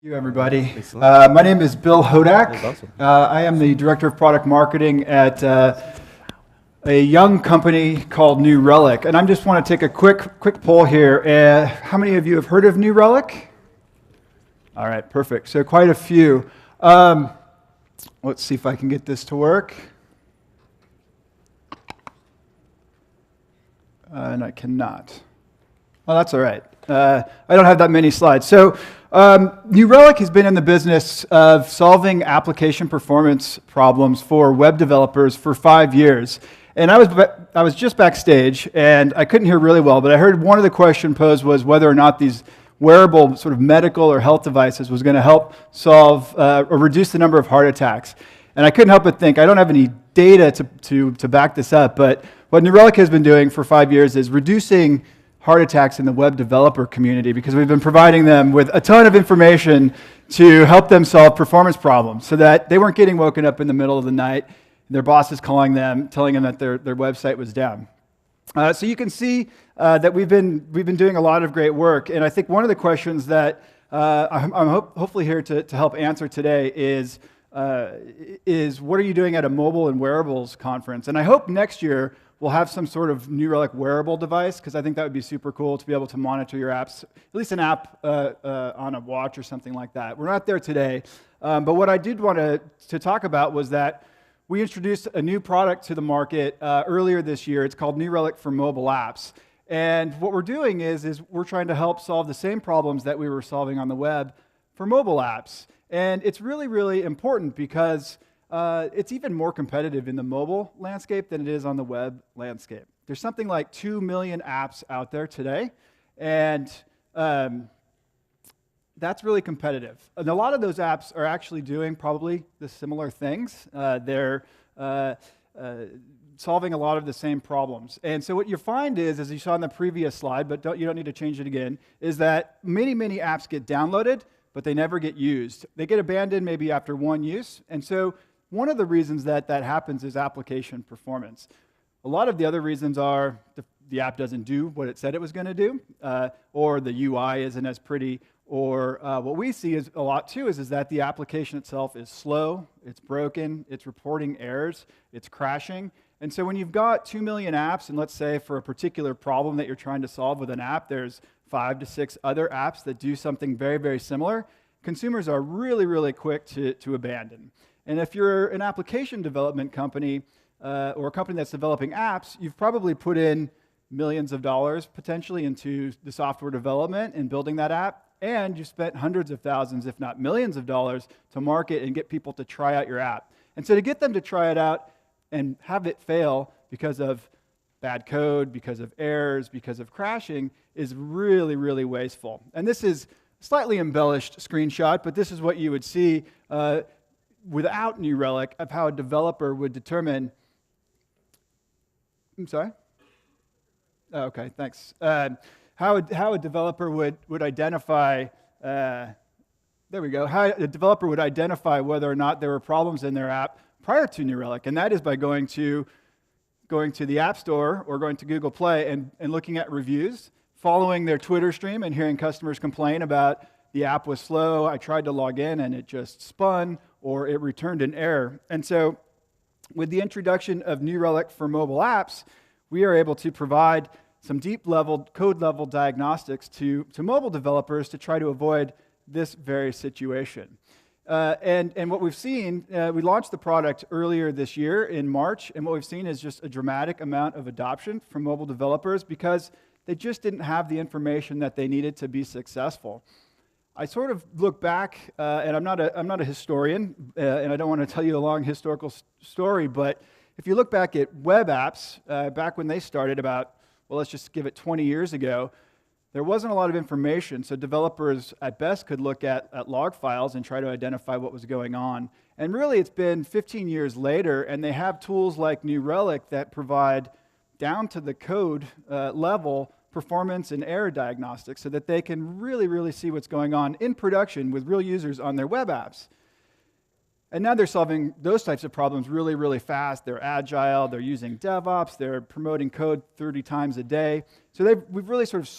Thank you, everybody. My name is Bill Hodak. Awesome. I am the Director of Product Marketing at a young company called New Relic. And I just want to take a quick poll here. How many of you have heard of New Relic? All right, perfect. So quite a few. Let's see if I can get this to work. And I cannot. Well, that's all right. I don't have that many slides. So New Relic has been in the business of solving application performance problems for web developers for 5 years. And I was just backstage, and I couldn't hear really well, but I heard one of the questions posed was whether or not these wearable sort of medical or health devices was going to help solve or reduce the number of heart attacks. And I couldn't help but think, I don't have any data to back this up, but what New Relic has been doing for 5 years is reducing heart attacks in the web developer community because we've been providing them with a ton of information to help them solve performance problems so that they weren't getting woken up in the middle of the night, their boss is calling them, telling them that their website was down. So you can see that we've been doing a lot of great work, and I think one of the questions that I'm hopefully here to help answer today is what are you doing at a mobile and wearables conference? And I hope next year we'll have some sort of New Relic wearable device, because I think that would be super cool to be able to monitor your apps, at least an app on a watch or something like that. We're not there today, but what I did want to talk about was that we introduced a new product to the market earlier this year. It's called New Relic for mobile apps. And what we're doing is we're trying to help solve the same problems that we were solving on the web for mobile apps. And it's really, really important because it's even more competitive in the mobile landscape than it is on the web landscape. There's something like 2 million apps out there today, and that's really competitive. And a lot of those apps are actually doing probably the similar things. They're solving a lot of the same problems. And so what you find is, as you saw in the previous slide, but you don't need to change it again, is that many apps get downloaded, but they never get used. They get abandoned maybe after one use. And so one of the reasons that happens is application performance. A lot of the other reasons are the app doesn't do what it said it was going to do, or the UI isn't as pretty, or what we see is a lot too is that the application itself is slow, it's broken, it's reporting errors, it's crashing. And so when you've got 2 million apps, and let's say for a particular problem that you're trying to solve with an app, there's 5 to 6 other apps that do something very, very similar, consumers are really, really quick to abandon. And if you're an application development company or a company that's developing apps, you've probably put in millions of dollars potentially into the software development and building that app, and you've spent hundreds of thousands, if not millions of dollars to market and get people to try out your app. And so to get them to try it out and have it fail because of bad code, because of errors, because of crashing is really, really wasteful. And this is a slightly embellished screenshot, but this is what you would see without New Relic of how a developer would determine. I'm sorry? Oh, okay, thanks. How a developer would identify, there we go, how a developer would identify whether or not there were problems in their app prior to New Relic, and that is by going to the App Store or going to Google Play and looking at reviews, following their Twitter stream and hearing customers complain about the app was slow, I tried to log in and it just spun, or it returned an error. And so with the introduction of New Relic for mobile apps, we are able to provide some deep-level, code-level diagnostics to mobile developers to try to avoid this very situation. And what we've seen, we launched the product earlier this year in March, and what we've seen is just a dramatic amount of adoption from mobile developers because they just didn't have the information that they needed to be successful. I sort of look back, and I'm not a historian, and I don't want to tell you a long historical story, but if you look back at web apps, back when they started about, well, let's just give it 20 years ago, there wasn't a lot of information, so developers at best could look at log files and try to identify what was going on. And really, it's been 15 years later, and they have tools like New Relic that provide down to the code level performance and error diagnostics so that they can really, really see what's going on in production with real users on their web apps. And now they're solving those types of problems really, really fast. They're agile, they're using DevOps, they're promoting code 30 times a day. So we've really sort of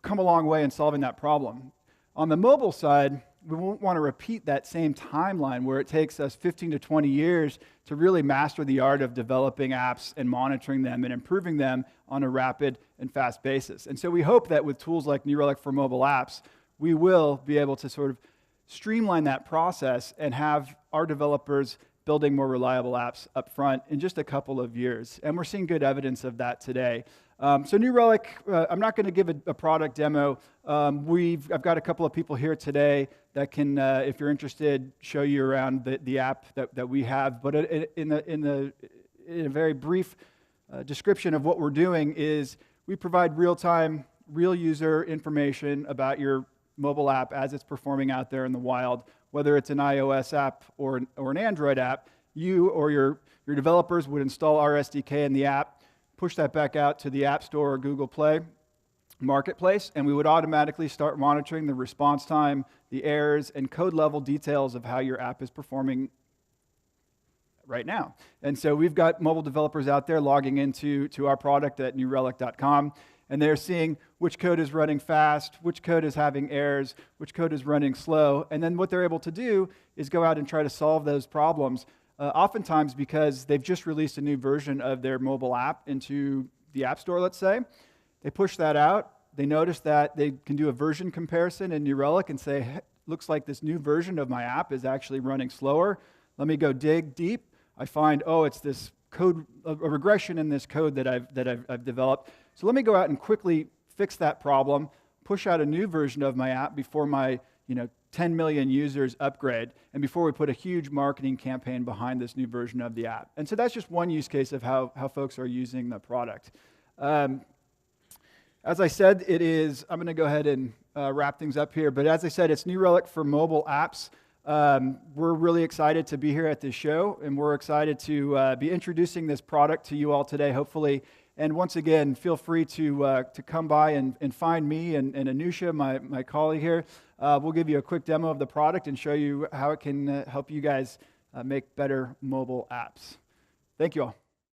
come a long way in solving that problem. On the mobile side, we won't want to repeat that same timeline where it takes us 15 to 20 years to really master the art of developing apps and monitoring them and improving them on a rapid and fast basis. And so we hope that with tools like New Relic for mobile apps, we will be able to sort of streamline that process and have our developers building more reliable apps up front in just a couple of years. And we're seeing good evidence of that today. So New Relic, I'm not going to give a product demo. I've got a couple of people here today that can, if you're interested, show you around the app that we have. But in a very brief description of what we're doing is we provide real-time, real user information about your mobile app as it's performing out there in the wild. Whether it's an iOS app or an Android app, you or your developers would install our SDK in the app, push that back out to the App Store or Google Play Marketplace, and we would automatically start monitoring the response time, the errors, and code level details of how your app is performing right now. And so we've got mobile developers out there logging into our product at newrelic.com, and they're seeing which code is running fast, which code is having errors, which code is running slow, and then what they're able to do is go out and try to solve those problems, oftentimes because they've just released a new version of their mobile app into the App Store, let's say. They push that out, they notice that they can do a version comparison in New Relic and say, hey, looks like this new version of my app is actually running slower. Let me go dig deep. I find, oh, it's this code, a regression in this code that I've developed. So let me go out and quickly fix that problem, push out a new version of my app before my 10 million users upgrade, and before we put a huge marketing campaign behind this new version of the app. And so that's just one use case of how folks are using the product. As I said, I'm going to go ahead and wrap things up here, but as I said, it's New Relic for mobile apps. We're really excited to be here at this show, and we're excited to be introducing this product to you all today, hopefully. And once again, feel free to come by and find me and Anusha, my colleague here. We'll give you a quick demo of the product and show you how it can help you guys make better mobile apps. Thank you all.